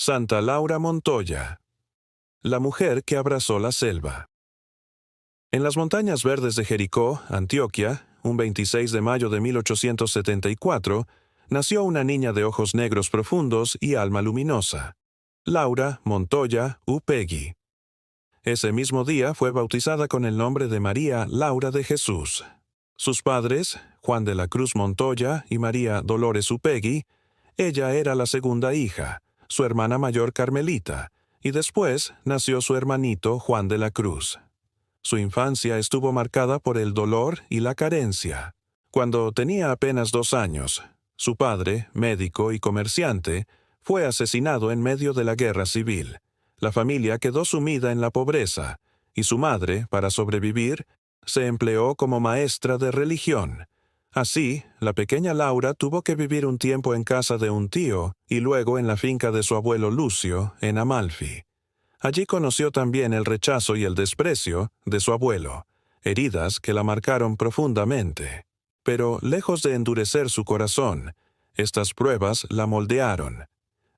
Santa Laura Montoya, la mujer que abrazó la selva. En las montañas verdes de Jericó, Antioquia, un 26 de mayo de 1874, nació una niña de ojos negros profundos y alma luminosa, Laura Montoya Upegui. Ese mismo día fue bautizada con el nombre de María Laura de Jesús. Sus padres, Juan de la Cruz Montoya y María Dolores Upegui, ella era la segunda hija, su hermana mayor Carmelita, y después nació su hermanito Juan de la Cruz. Su infancia estuvo marcada por el dolor y la carencia. Cuando tenía apenas 2 años, su padre, médico y comerciante, fue asesinado en medio de la guerra civil. La familia quedó sumida en la pobreza, y su madre, para sobrevivir, se empleó como maestra de religión. Así, la pequeña Laura tuvo que vivir un tiempo en casa de un tío y luego en la finca de su abuelo Lucio, en Amalfi. Allí conoció también el rechazo y el desprecio de su abuelo, heridas que la marcaron profundamente. Pero, lejos de endurecer su corazón, estas pruebas la moldearon.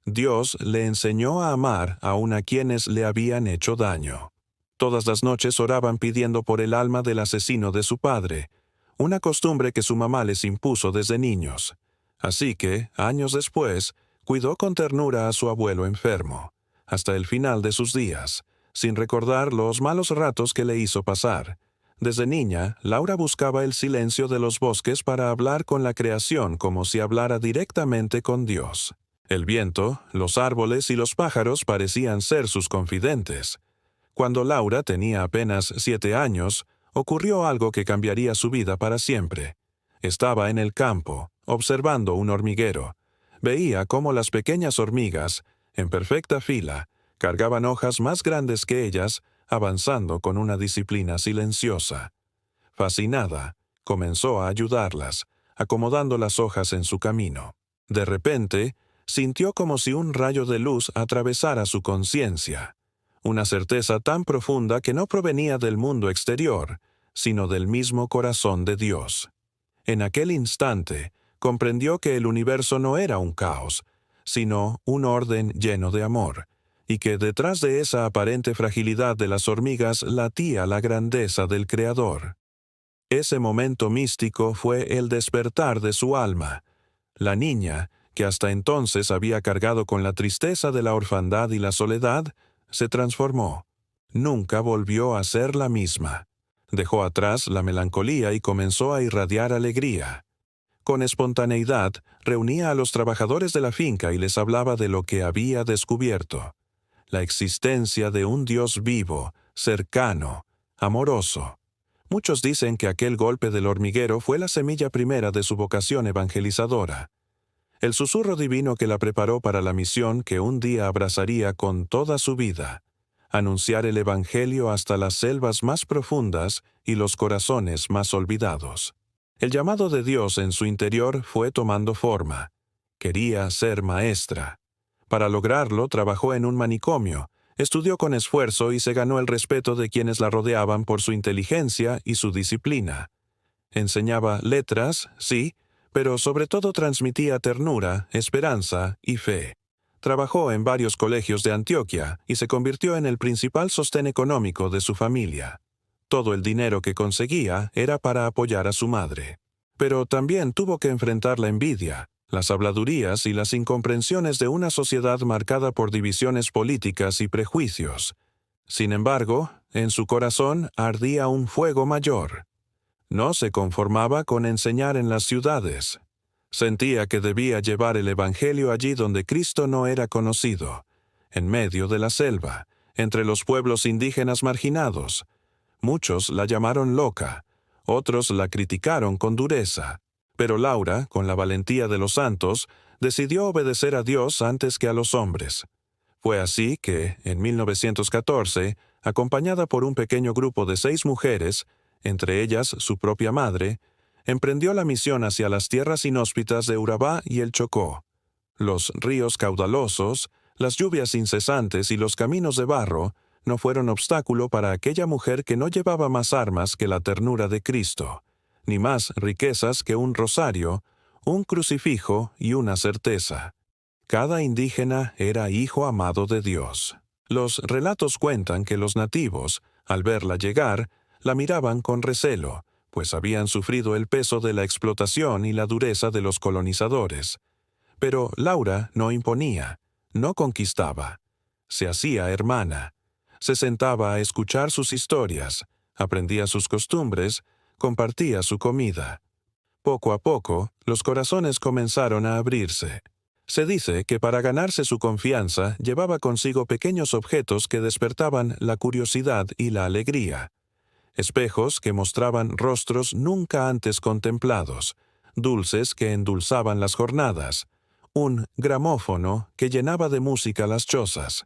Dios le enseñó a amar aun a quienes le habían hecho daño. Todas las noches oraban pidiendo por el alma del asesino de su padre, una costumbre que su mamá les impuso desde niños. Así que, años después, cuidó con ternura a su abuelo enfermo, hasta el final de sus días, sin recordar los malos ratos que le hizo pasar. Desde niña, Laura buscaba el silencio de los bosques para hablar con la creación como si hablara directamente con Dios. El viento, los árboles y los pájaros parecían ser sus confidentes. Cuando Laura tenía apenas 7 años, ocurrió algo que cambiaría su vida para siempre. Estaba en el campo, observando un hormiguero. Veía cómo las pequeñas hormigas, en perfecta fila, cargaban hojas más grandes que ellas, avanzando con una disciplina silenciosa. Fascinada, comenzó a ayudarlas, acomodando las hojas en su camino. De repente, sintió como si un rayo de luz atravesara su conciencia. Una certeza tan profunda que no provenía del mundo exterior, sino del mismo corazón de Dios. En aquel instante, comprendió que el universo no era un caos, sino un orden lleno de amor, y que detrás de esa aparente fragilidad de las hormigas latía la grandeza del Creador. Ese momento místico fue el despertar de su alma. La niña, que hasta entonces había cargado con la tristeza de la orfandad y la soledad, se transformó. Nunca volvió a ser la misma. Dejó atrás la melancolía y comenzó a irradiar alegría. Con espontaneidad, reunía a los trabajadores de la finca y les hablaba de lo que había descubierto: la existencia de un Dios vivo, cercano, amoroso. Muchos dicen que aquel golpe del hormiguero fue la semilla primera de su vocación evangelizadora. El susurro divino que la preparó para la misión que un día abrazaría con toda su vida: anunciar el Evangelio hasta las selvas más profundas y los corazones más olvidados. El llamado de Dios en su interior fue tomando forma. Quería ser maestra. Para lograrlo, trabajó en un manicomio, estudió con esfuerzo y se ganó el respeto de quienes la rodeaban por su inteligencia y su disciplina. Enseñaba letras, sí, pero sobre todo transmitía ternura, esperanza y fe. Trabajó en varios colegios de Antioquia y se convirtió en el principal sostén económico de su familia. Todo el dinero que conseguía era para apoyar a su madre. Pero también tuvo que enfrentar la envidia, las habladurías y las incomprensiones de una sociedad marcada por divisiones políticas y prejuicios. Sin embargo, en su corazón ardía un fuego mayor. No se conformaba con enseñar en las ciudades. Sentía que debía llevar el Evangelio allí donde Cristo no era conocido, en medio de la selva, entre los pueblos indígenas marginados. Muchos la llamaron loca, otros la criticaron con dureza. Pero Laura, con la valentía de los santos, decidió obedecer a Dios antes que a los hombres. Fue así que, en 1914, acompañada por un pequeño grupo de 6 mujeres, entre ellas su propia madre, emprendió la misión hacia las tierras inhóspitas de Urabá y el Chocó. Los ríos caudalosos, las lluvias incesantes y los caminos de barro no fueron obstáculo para aquella mujer que no llevaba más armas que la ternura de Cristo, ni más riquezas que un rosario, un crucifijo y una certeza: Cada indígena era hijo amado de Dios. Los relatos cuentan que los nativos, al verla llegar, la miraban con recelo, pues habían sufrido el peso de la explotación y la dureza de los colonizadores. Pero Laura no imponía, no conquistaba. Se hacía hermana. Se sentaba a escuchar sus historias, aprendía sus costumbres, compartía su comida. Poco a poco, los corazones comenzaron a abrirse. Se dice que para ganarse su confianza llevaba consigo pequeños objetos que despertaban la curiosidad y la alegría. Espejos que mostraban rostros nunca antes contemplados, dulces que endulzaban las jornadas, un gramófono que llenaba de música las chozas.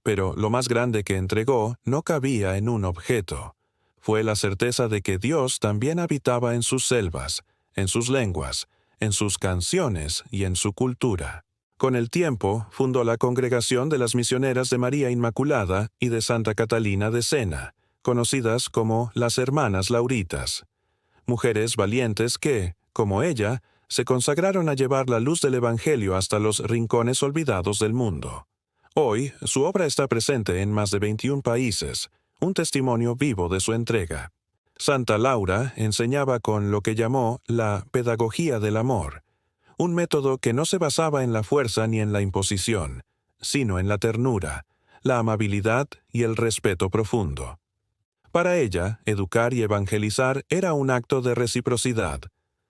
Pero lo más grande que entregó no cabía en un objeto. Fue la certeza de que Dios también habitaba en sus selvas, en sus lenguas, en sus canciones y en su cultura. Con el tiempo, fundó la Congregación de las Misioneras de María Inmaculada y de Santa Catalina de Sena, conocidas como las Hermanas Lauritas. Mujeres valientes que, como ella, se consagraron a llevar la luz del Evangelio hasta los rincones olvidados del mundo. Hoy, su obra está presente en más de 21 países, un testimonio vivo de su entrega. Santa Laura enseñaba con lo que llamó la pedagogía del amor, un método que no se basaba en la fuerza ni en la imposición, sino en la ternura, la amabilidad y el respeto profundo. Para ella, educar y evangelizar era un acto de reciprocidad.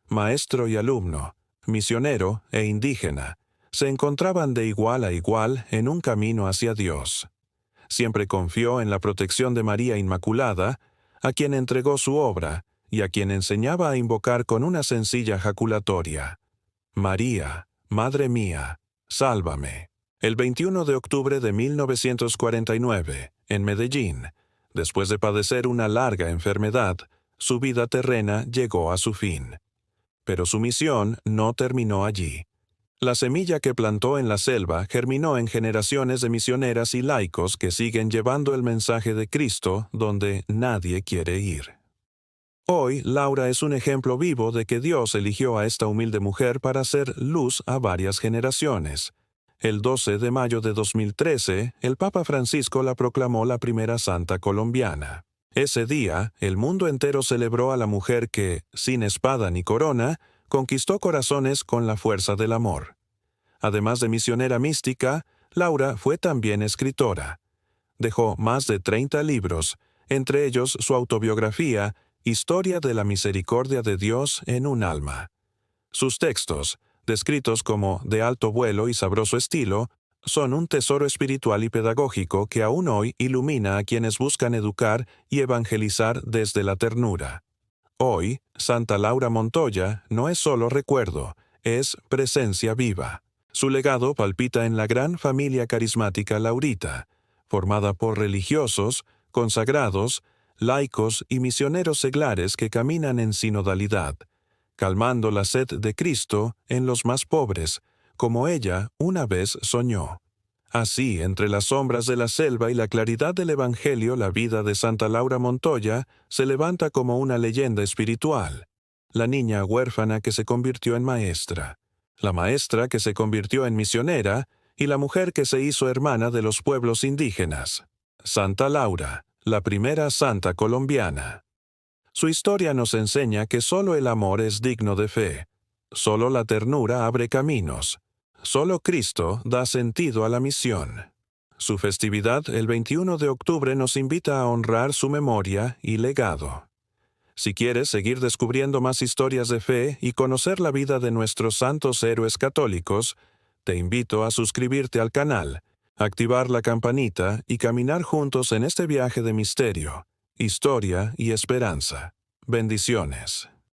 Maestro y alumno, misionero e indígena, se encontraban de igual a igual en un camino hacia Dios. Siempre confió en la protección de María Inmaculada, a quien entregó su obra y a quien enseñaba a invocar con una sencilla jaculatoria: María, Madre mía, sálvame. El 21 de octubre de 1949, en Medellín, después de padecer una larga enfermedad, su vida terrena llegó a su fin. Pero su misión no terminó allí. La semilla que plantó en la selva germinó en generaciones de misioneras y laicos que siguen llevando el mensaje de Cristo donde nadie quiere ir. Hoy, Laura es un ejemplo vivo de que Dios eligió a esta humilde mujer para hacer luz a varias generaciones. El 12 de mayo de 2013, el Papa Francisco la proclamó la primera santa colombiana. Ese día, el mundo entero celebró a la mujer que, sin espada ni corona, conquistó corazones con la fuerza del amor. Además de misionera mística, Laura fue también escritora. Dejó más de 30 libros, entre ellos su autobiografía, Historia de la Misericordia de Dios en un alma. Sus textos, descritos como de alto vuelo y sabroso estilo, son un tesoro espiritual y pedagógico que aún hoy ilumina a quienes buscan educar y evangelizar desde la ternura. Hoy, Santa Laura Montoya no es solo recuerdo, es presencia viva. Su legado palpita en la gran familia carismática laurita, formada por religiosos, consagrados, laicos y misioneros seglares que caminan en sinodalidad, calmando la sed de Cristo en los más pobres, como ella una vez soñó. Así, entre las sombras de la selva y la claridad del Evangelio, la vida de Santa Laura Montoya se levanta como una leyenda espiritual. La niña huérfana que se convirtió en maestra, la maestra que se convirtió en misionera y la mujer que se hizo hermana de los pueblos indígenas. Santa Laura, la primera santa colombiana. Su historia nos enseña que solo el amor es digno de fe, solo la ternura abre caminos, solo Cristo da sentido a la misión. Su festividad, el 21 de octubre, nos invita a honrar su memoria y legado. Si quieres seguir descubriendo más historias de fe y conocer la vida de nuestros santos héroes católicos, te invito a suscribirte al canal, activar la campanita y caminar juntos en este viaje de misterio, historia y esperanza. Bendiciones.